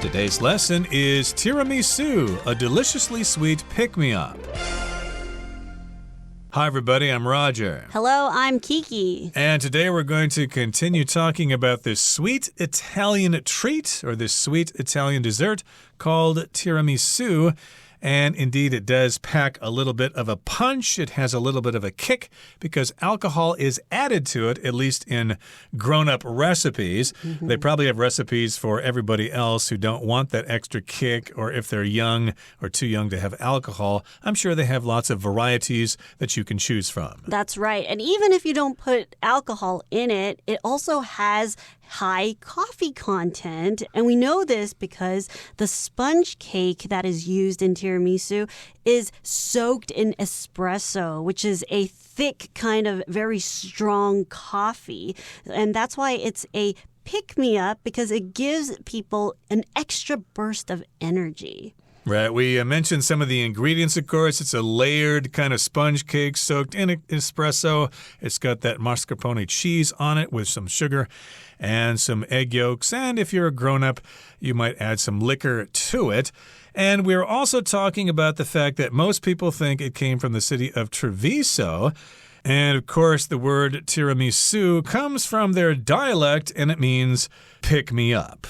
Today's lesson is tiramisu, a deliciously sweet pick-me-up. Hi, everybody. I'm Roger. Hello, I'm Kiki. And today we're going to continue talking about this sweet Italian treat or this sweet Italian dessert called tiramisu. And indeed, it does pack a little bit of a punch. It has a little bit of a kick because alcohol is added to it, at least in grown-up recipes. They probably have recipes for everybody else who don't want that extra kick, or if they're young or too young to have alcohol. I'm sure they have lots of varieties that you can choose from. That's right. And even if you don't put alcohol in it, it also has high coffee content. And we know this because the sponge cake that is used in tiramisu is soaked in espresso, which is a thick kind of very strong coffee. And that's why it's a pick-me-up, because it gives people an extra burst of energy. Right. We mentioned some of the ingredients, of course. It's a layered kind of sponge cake soaked in espresso. It's got that mascarpone cheese on it with some sugar and some egg yolks. And if you're a grown-up, you might add some liquor to it. And we're also talking about the fact that most people think it came from the city of Treviso. And, of course, the word tiramisu comes from their dialect, and it means pick-me-up.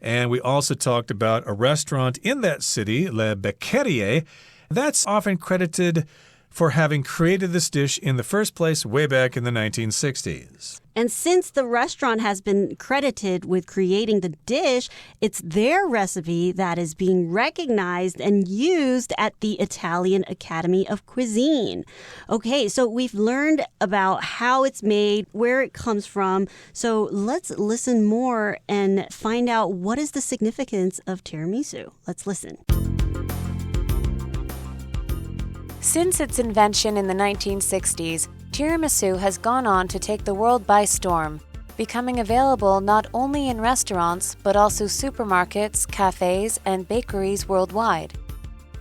And we also talked about a restaurant in that city, Le Becquerie, that's often credited for having created this dish in the first place way back in the 1960s. And since the restaurant has been credited with creating the dish, it's their recipe that is being recognized and used at the Italian Academy of Cuisine. Okay, so we've learned about how it's made, where it comes from. So let's listen more and find out what is the significance of tiramisu. Let's listen. Since its invention in the 1960s, tiramisu has gone on to take the world by storm, becoming available not only in restaurants but also supermarkets, cafes, and bakeries worldwide.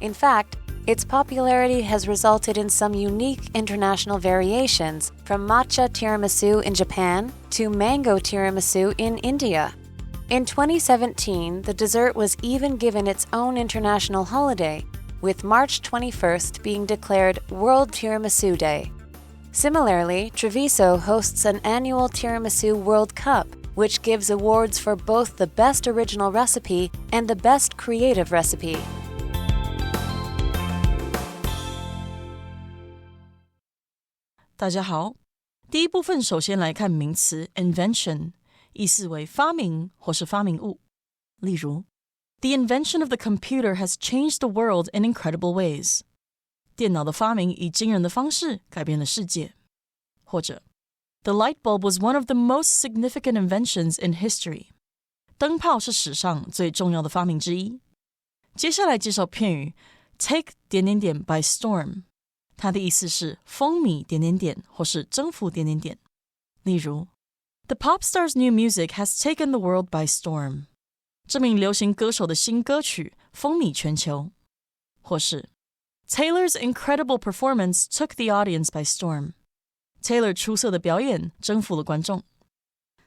In fact, its popularity has resulted in some unique international variations, from matcha tiramisu in Japan to mango tiramisu in India. In 2017, the dessert was even given its own international holiday, with March 21st being declared World Tiramisu Day. Similarly, Treviso hosts an annual Tiramisu World Cup, which gives awards for both the best original recipe and the best creative recipe. 大家好，第一部分首先来看名词 invention， 意思为发明或是发明物。例如，The invention of the computer has changed the world in incredible ways. 电脑的发明以惊人的方式改变了世界。或者 The light bulb was one of the most significant inventions in history. 灯泡是史上最重要的发明之一。接下来介绍片语 take by storm. 它的意思是风靡或是征服例如 The pop star's new music has taken the world by storm. 这名流行歌手的新歌曲风靡全球。或是 Taylor's incredible performance took the audience by storm. Taylor 出色的表演征服了观众。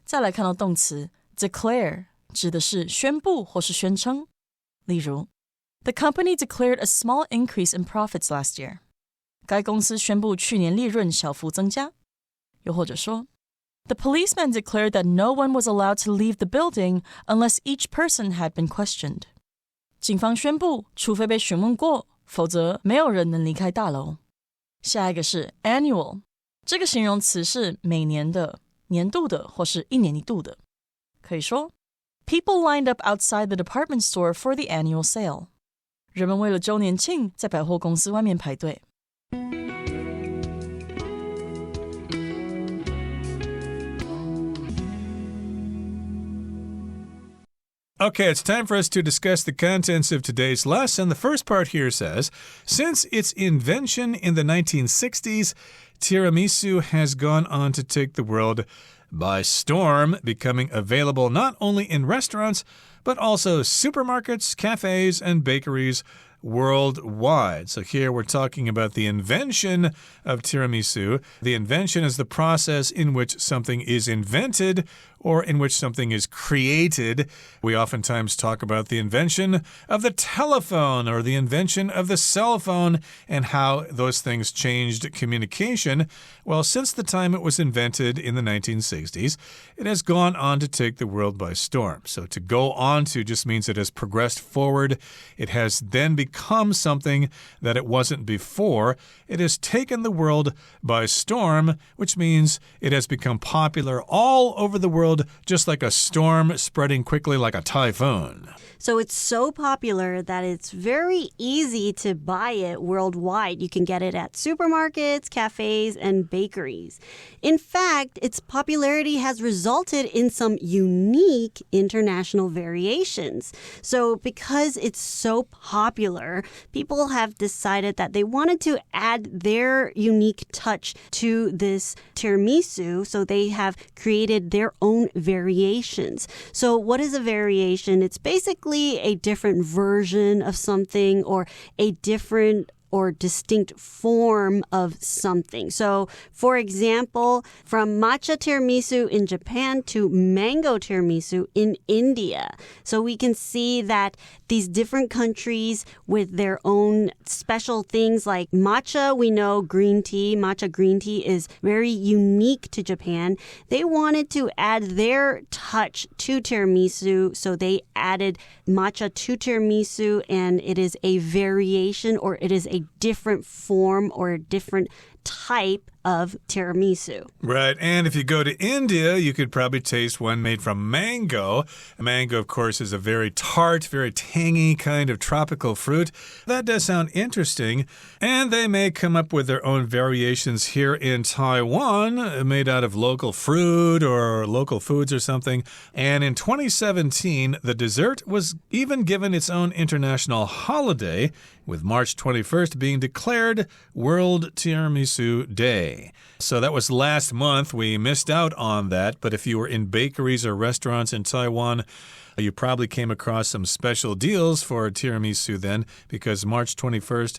再来看到动词 declare， 指的是宣布或是宣称。例如 The company declared a small increase in profits last year. 该公司宣布去年利润小幅增加。又或者说The policeman declared that no one was allowed to leave the building unless each person had been questioned. 警方宣布，除非被询问过，否则没有人能离开大楼。下一个是 annual， 这个形容词是每年的、年度的或是一年一度的。可以说 People lined up outside the department store for the annual sale. 人们为了周年庆在百货公司外面排队。Okay, it's time for us to discuss the contents of today's lesson. The first part here says, since its invention in the 1960s, tiramisu has gone on to take the world by storm, becoming available not only in restaurants, but also supermarkets, cafes, and bakeries worldwide. So here we're talking about the invention of tiramisu. The invention is the process in which something is invented or in which something is created. We oftentimes talk about the invention of the telephone or the invention of the cell phone and how those things changed communication. Well, since the time it was invented in the 1960s, it has gone on to take the world by storm. So to go on to just means it has progressed forward. It has then become something that it wasn't before. It has taken the world by storm, which means it has become popular all over the world, just like a storm spreading quickly like a typhoon. So it's so popular that it's very easy to buy it worldwide. You can get it at supermarkets, cafes, and bakeries. In fact, its popularity has resulted in some unique international variations. So because it's so popular, people have decided that they wanted to add their unique touch to this tiramisu, so they have created their own variations. So what is a variation? It's basically a different version of something or a different or distinct form of something. So, for example, from matcha tiramisu in Japan to mango tiramisu in India. So we can see that these different countries with their own special things like matcha, we know green tea, matcha green tea is very unique to Japan. They wanted to add their touch to tiramisu, so they added matcha to tiramisu, and it is a variation or it is a different form or a different type of tiramisu. Right, and if you go to India, you could probably taste one made from mango. Mango, of course, is a very tart, very tangy kind of tropical fruit. That does sound interesting. And they may come up with their own variations here in Taiwan, made out of local fruit or local foods or something. And in 2017, the dessert was even given its own international holiday, with March 21st being declared World Tiramisu Day. So that was last month. We missed out on that, but if you were in bakeries or restaurants in Taiwan, you probably came across some special deals for tiramisu then, because March 21st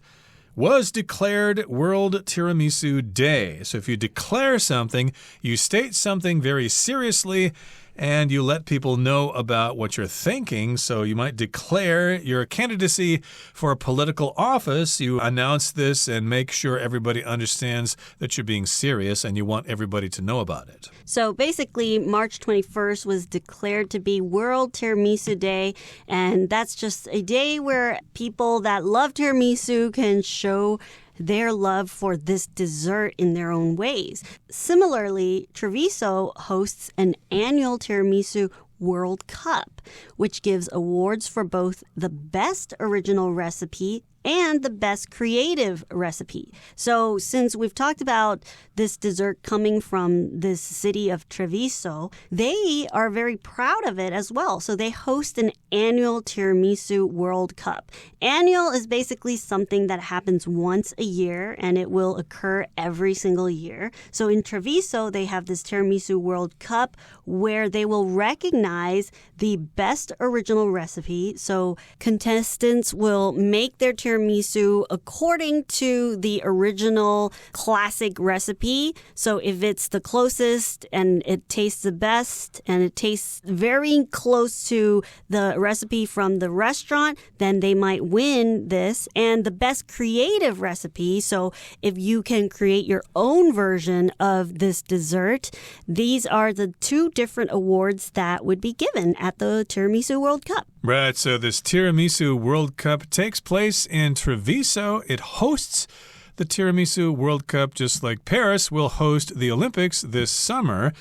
was declared World Tiramisu Day. So if you declare something, you state something very seriously, and you let people know about what you're thinking. So you might declare your candidacy for a political office. You announce this and make sure everybody understands that you're being serious and you want everybody to know about it. So basically, March 21st was declared to be World Tiramisu Day, and that's just a day where people that love tiramisu can show their love for this dessert in their own ways. Similarly, Treviso hosts an annual Tiramisu World Cup, which gives awards for both the best original recipe and the best creative recipe. So since we've talked about this dessert coming from this city of Treviso, they are very proud of it as well. So they host an annual Tiramisu World Cup. Annual is basically something that happens once a year, and it will occur every single year. So in Treviso, they have this Tiramisu World Cup where they will recognize the best original recipe. So contestants will make their tiramisu according to the original classic recipe. So if it's the closest and it tastes the best and it tastes very close to the recipe from the restaurant, then they might win this. And the best creative recipe, so if you can create your own version of this dessert, these are the two different awards that would be given at the Tiramisu World Cup. Right, so this Tiramisu World Cup takes place in Treviso. It hosts the Tiramisu World Cup just like Paris will host the Olympics this summer.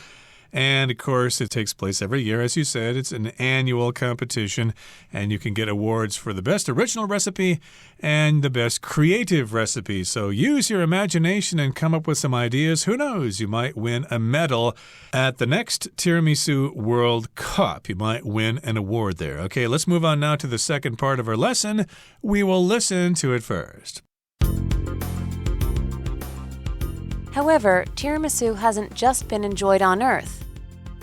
And, of course, it takes place every year. As you said, it's an annual competition, and you can get awards for the best original recipe and the best creative recipe. So use your imagination and come up with some ideas. Who knows? You might win a medal at the next Tiramisu World Cup. You might win an award there. Okay, let's move on now to the second part of our lesson. We will listen to it first. However, tiramisu hasn't just been enjoyed on Earth.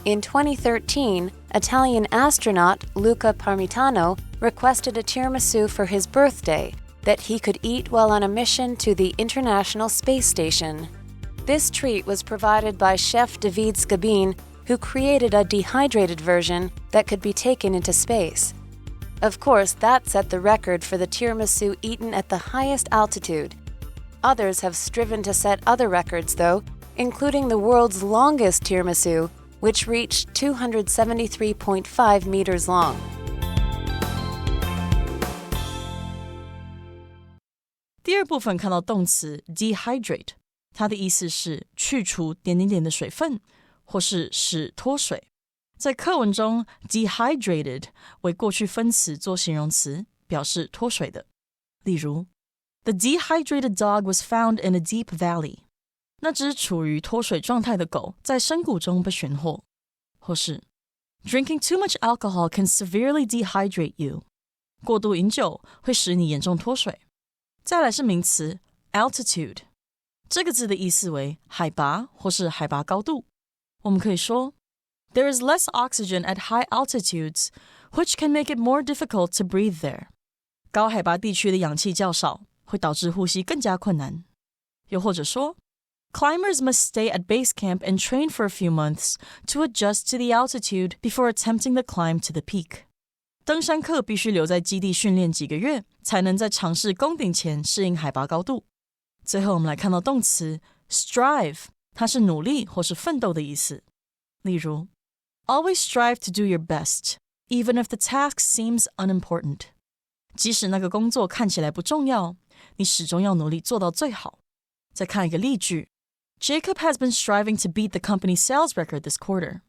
In 2013, Italian astronaut Luca Parmitano requested a tiramisu for his birthday that he could eat while on a mission to the International Space Station. This treat was provided by chef David Scabin, who created a dehydrated version that could be taken into space. Of course, that set the record for the tiramisu eaten at the highest altitude. Others have striven to set other records, though, including the world's longest tiramisu, which reached 273.5 meters long. 第二部分看到动词 dehydrate， 它的意思是去除点的水分，或是使脱水。在课文中 dehydrated 为过去分词做形容词，表示脱水的。例如 The dehydrated dog was found in a deep valley. 那只处于脱水状态的狗在深谷中被寻获。或是 Drinking too much alcohol can severely dehydrate you. 过度饮酒会使你严重脱水。再来是名词 altitude， 这个字的意思为海拔或是海拔高度。我们可以说There is less oxygen at high altitudes, which can make it more difficult to breathe there. 高海拔地区的氧气较少，会导致呼吸更加困难。又或者说 Climbers must stay at base camp and train for a few months to adjust to the altitude before attempting the climb to the peak. 登山客必须留在基地训练几个月，才能在尝试攻顶前适应海拔高度。最后我们来看到动词 strive， 它是努力或是奋斗的意思。例如Always strive to do your best, even if the task seems unimportant. 即使那个工作看起来不重要，你始终要努力做到最好。再看一个例句 Jacob has been striving to beat the company's sales record this quarter.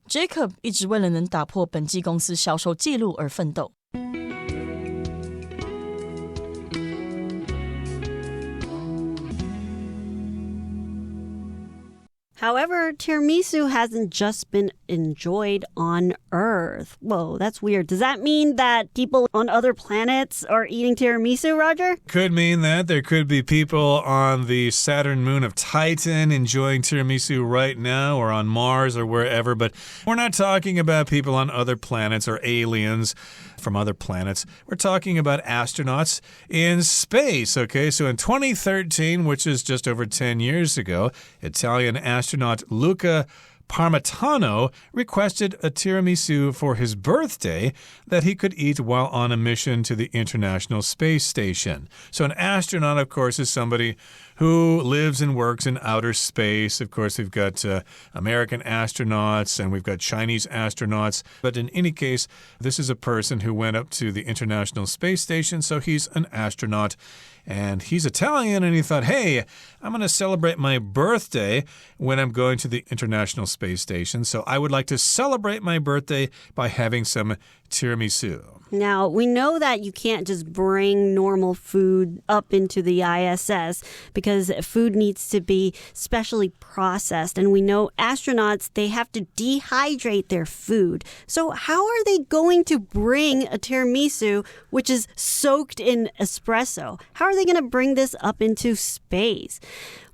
Jacob 一直为了能打破本季公司销售纪录而奋斗。However, tiramisu hasn't just been enjoyed on Earth. Whoa, that's weird. Does that mean that people on other planets are eating tiramisu, Roger? Could mean that. There could be people on the Saturn moon of Titan enjoying tiramisu right now, or on Mars or wherever, but we're not talking about people on other planets or aliens from other planets. We're talking about astronauts in space, okay? So in 2013, which is just over 10 years ago, Italian astronaut Luca Parmitano requested a tiramisu for his birthday that he could eat while on a mission to the International Space Station. So an astronaut, of course, is somebody who lives and works in outer space. Of course, we've got American astronauts and we've got Chinese astronauts. But in any case, this is a person who went up to the International Space Station, so he's an astronaut. And he's Italian, and he thought, hey, I'm going to celebrate my birthday when I'm going to the International Space Station. So I would like to celebrate my birthday by having some tiramisu. Now, we know that you can't just bring normal food up into the ISS because food needs to be specially processed. And we know astronauts, they have to dehydrate their food. So how are they going to bring a tiramisu, which is soaked in espresso? How are they going to bring this up into space?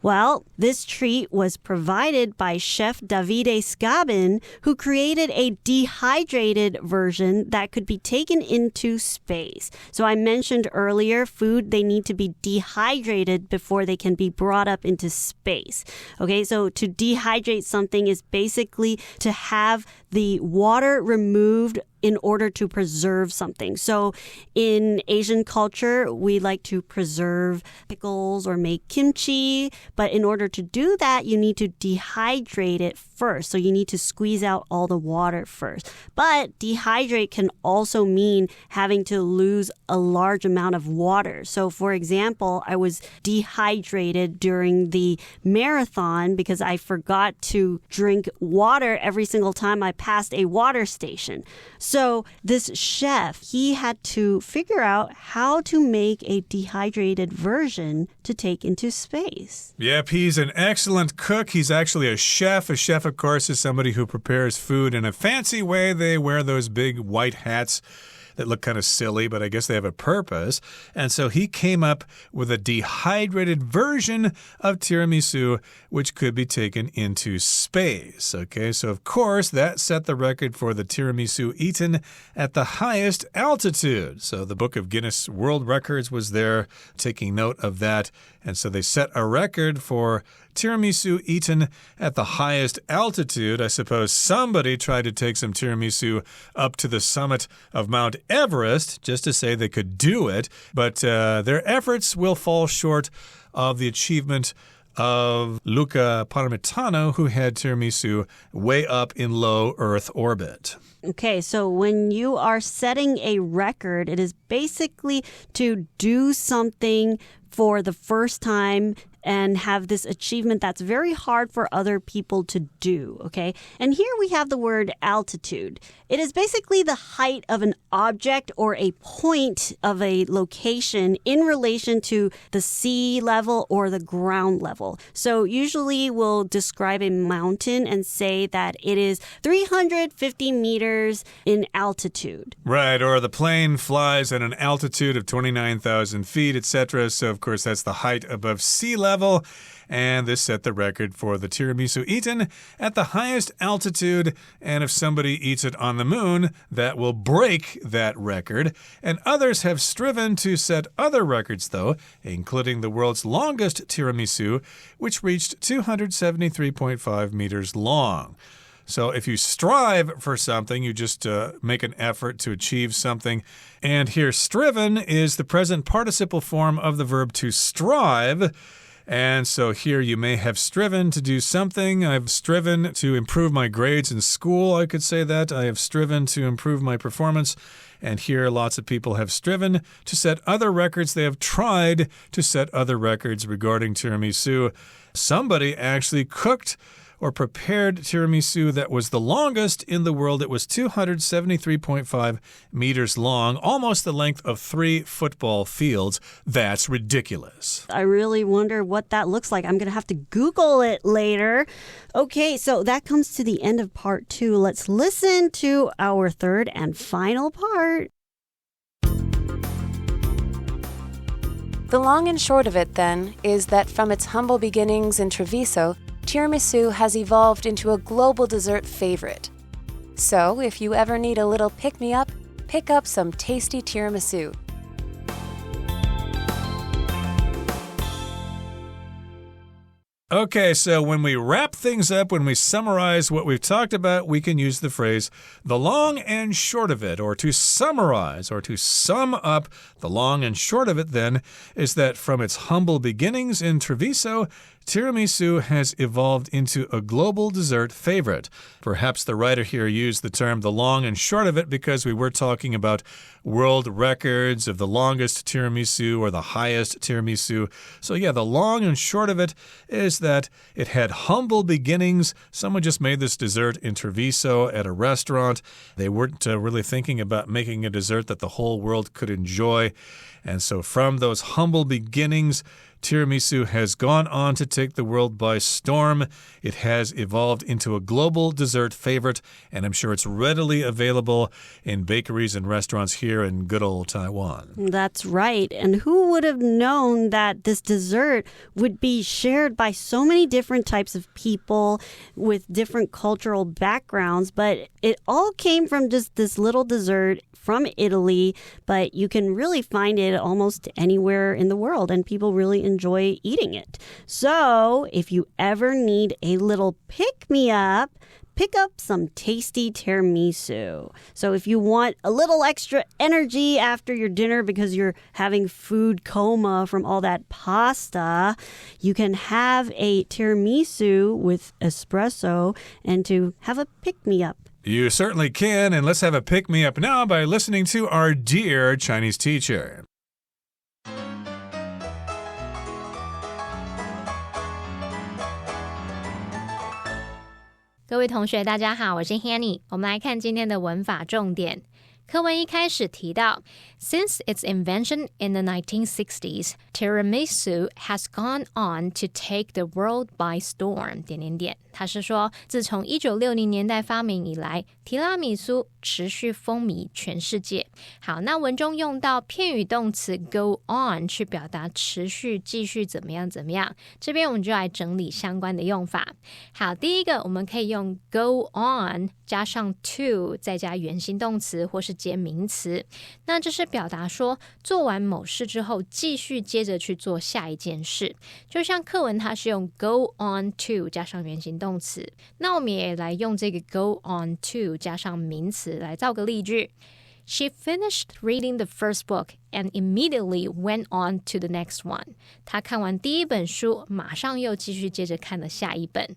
Well, this treat was provided by Chef Davide Scabin, who created a dehydrated version that could be taken into space. So I mentioned earlier, food, they need to be dehydrated before they can be brought up into space. Okay, so to dehydrate something is basically to have the water removed in order to preserve something. So in Asian culture, we like to preserve pickles or make kimchi. But in order to do that, you need to dehydrate it first. So you need to squeeze out all the water first. But dehydrate can also mean having to lose a large amount of water. So for example, I was dehydrated during the marathon because I forgot to drink water every single time I passed a water station. So this chef, he had to figure out how to make a dehydrated version to take into space. Yep, he's an excellent cook. He's actually a chef. A chef, of course, is somebody who prepares food in a fancy way. They wear those big white hats that look kind of silly, but I guess they have a purpose. And so he came up with a dehydrated version of tiramisu, which could be taken into space. Okay, so of course, that set the record for the tiramisu eaten at the highest altitude. So the Book of Guinness World Records was there taking note of that. And so they set a record for tiramisu eaten at the highest altitude. I suppose somebody tried to take some tiramisu up to the summit of Mount Everest just to say they could do it, but their efforts will fall short of the achievement of Luca Parmitano, who had tiramisu way up in low Earth orbit. Okay, so when you are setting a record, it is basically to do something for the first time and have this achievement that's very hard for other people to do, okay? And here we have the word altitude. It is basically the height of an object or a point of a location in relation to the sea level or the ground level. So usually we'll describe a mountain and say that it is 350 meters in altitude. Right, or the plane flies at an altitude of 29,000 feet, etc. So, of course, that's the height above sea level. And this set the record for the tiramisu eaten at the highest altitude. And if somebody eats it on the moon, that will break that record. And others have striven to set other records, though, including the world's longest tiramisu, which reached 273.5 meters long. So if you strive for something, you just make an effort to achieve something. And here, striven is the present participle form of the verb to strive. And so here you may have striven to do something. I've striven to improve my grades in school. I could say that. I have striven to improve my performance. And here lots of people have striven to set other records. They have tried to set other records regarding tiramisu. Somebody actually cooked or prepared tiramisu that was the longest in the world. It was 273.5 meters long, almost the length of 3 football fields. That's ridiculous. I really wonder what that looks like. I'm going to have to Google it later. Okay, so that comes to the end of part 2. Let's listen to our third and final part. The long and short of it, then, is that from its humble beginnings in Treviso, tiramisu has evolved into a global dessert favorite. So, if you ever need a little pick-me-up, pick up some tasty tiramisu. Okay, so when we wrap things up, when we summarize what we've talked about, we can use the phrase the long and short of it, or to summarize, or to sum up. The long and short of it, then, is that from its humble beginnings in Treviso, tiramisu has evolved into a global dessert favorite. Perhaps the writer here used the term the long and short of it because we were talking about world records of the longest tiramisu or the highest tiramisu. So yeah, the long and short of it is that it had humble beginnings. Someone just made this dessert in Treviso at a restaurant. They weren't really thinking about making a dessert that the whole world could enjoy. And so from those humble beginnings, tiramisu has gone on to take the world by storm. It has evolved into a global dessert favorite, and I'm sure it's readily available in bakeries and restaurants here in good old Taiwan. That's right. And who would have known that this dessert would be shared by so many different types of people with different cultural backgrounds? But it all came from just this little dessert from Italy, but you can really find it almost anywhere in the world, and people really enjoy eating it. So if you ever need a little pick-me-up, pick up some tasty tiramisu. So if you want a little extra energy after your dinner because you're having food coma from all that pasta, you can have a tiramisu with espresso and to have a pick-me-up. You certainly can, and let's have a pick-me-up now by listening to our dear Chinese teacher. 各位同学大家好，我是 Hanny。 我们来看今天的文法重点。课文一开始提到 Since its invention in the 1960s, tiramisu has gone on to take the world by storm... 他是说自从1960年代发明以来，提拉米苏持续风靡全世界。好，那文中用到片语动词 go on 去表达持续继续怎么样怎么样，这边我们就来整理相关的用法。好，第一个我们可以用 go on 加上 to 再加原形动词或是是接名词。那这是表达说做完某事之后继续接着去做下一件事，就像课文它是用 go on to 加上原形动词，那我们也来用这个 go on to 加上名词来造个例句。She finished reading the first book and immediately went on to the next one. 她看完第一本书，马上又继续接着看了下一本。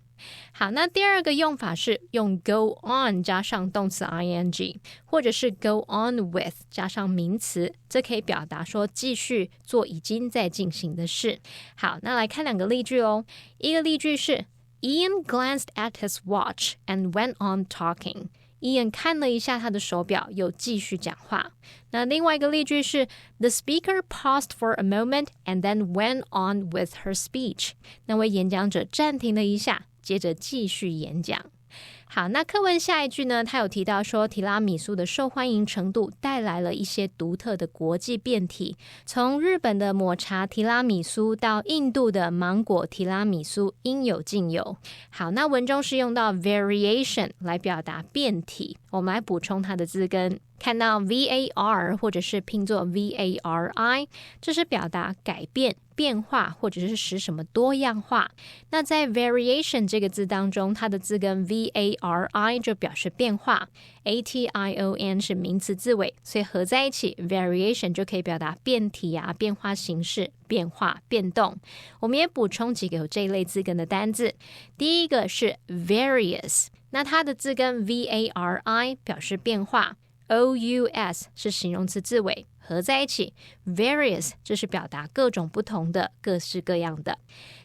好，那第二个用法是用 go on 加上动词 ing， 或者是 go on with 加上名词，这可以表达说继续做已经在进行的事。好，那来看两个例句哦。一个例句是 Ian glanced at his watch and went on talking.Ian 看了一下他的手表，又继续讲话。那另外一个例句是 The speaker paused for a moment and then went on with her speech. 那位演讲者暂停了一下，接着继续演讲。好，那课文下一句呢，他有提到说提拉米苏的受欢迎程度带来了一些独特的国际变体，从日本的抹茶提拉米苏到印度的芒果提拉米苏，应有尽有。好，那文中是用到 variation 来表达变体，我们来补充它的字根。看到 var 或者是拼作 vari， 这是表达改变、变化或者是使什么多样化。那在 variation 这个字当中，它的字根 vari 就表示变化， ation 是名词字尾，所以合在一起 variation 就可以表达变体啊、变化形式、变化、变动。我们也补充几个有这一类字根的单字。第一个是 various， 那它的字根 vari 表示变化，ous 是形容词字尾，合在一起 various 这是表达各种不同的、各式各样的。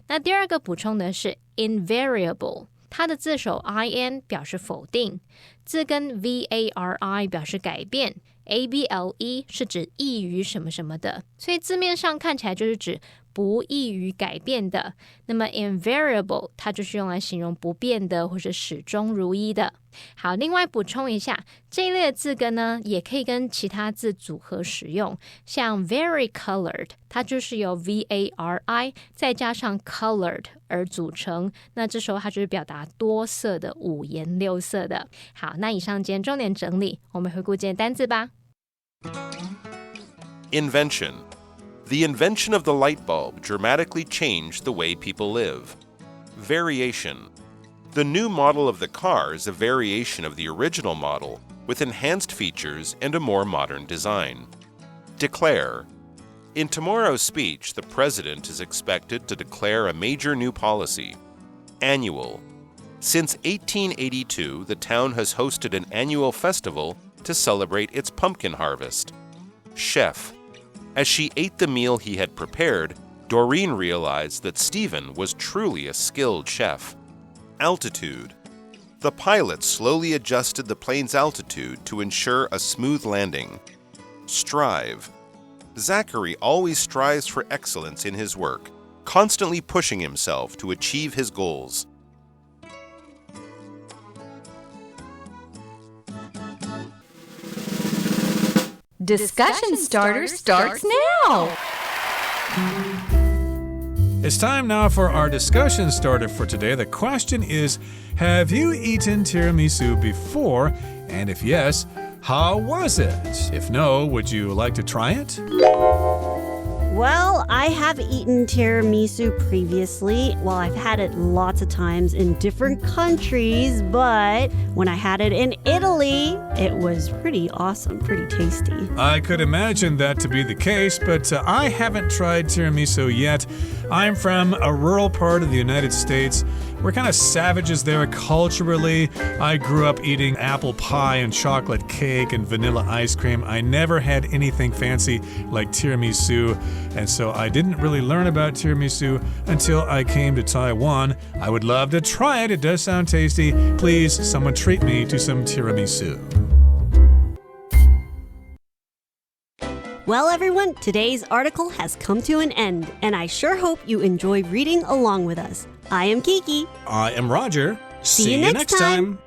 那第二个补充的是 invariable， 它的字首 in 表示否定，字根 vari 表示改变， able 是指易于什么什么的，所以字面上看起来就是指不易于改变的。那么 invariable 它就是用来形容不变的或是始终如一的。好，另外补充一下，这一类的字根呢，也可以跟其他字组合使用，像 very colored 它就是由 vari 再加上 colored 而组成，那这时候它就是表达多色的、五颜六色的。好，那以上今天重点整理，我们回顾今天单字吧。 Invention.The invention of the light bulb dramatically changed the way people live. Variation. The new model of the car is a variation of the original model with enhanced features and a more modern design. Declare. In tomorrow's speech, the president is expected to declare a major new policy. Annual. Since 1882, the town has hosted an annual festival to celebrate its pumpkin harvest. Chef.As she ate the meal he had prepared, Doreen realized that Stephen was truly a skilled chef. Altitude. The pilot slowly adjusted the plane's altitude to ensure a smooth landing. Strive. Zachary always strives for excellence in his work, constantly pushing himself to achieve his goals. Discussion Starter starts now! It's time now for our discussion starter for today. The question is, have you eaten tiramisu before? And if yes, how was it? If no, would you like to try it? Well, I have eaten tiramisu previously. Well, I've had it lots of times in different countries, but when I had it in Italy, it was pretty awesome, pretty tasty. I could imagine that to be the case, but I haven't tried tiramisu yet. I'm from a rural part of the United States. We're kind of savages there culturally. I grew up eating apple pie and chocolate cake and vanilla ice cream. I never had anything fancy like tiramisu, and so I didn't really learn about tiramisu until I came to Taiwan. I would love to try it. It does sound tasty. Please, someone treat me to some tiramisu. Well, everyone, today's article has come to an end, and I sure hope you enjoy reading along with us. I am Kiki. I am Roger. See you next time.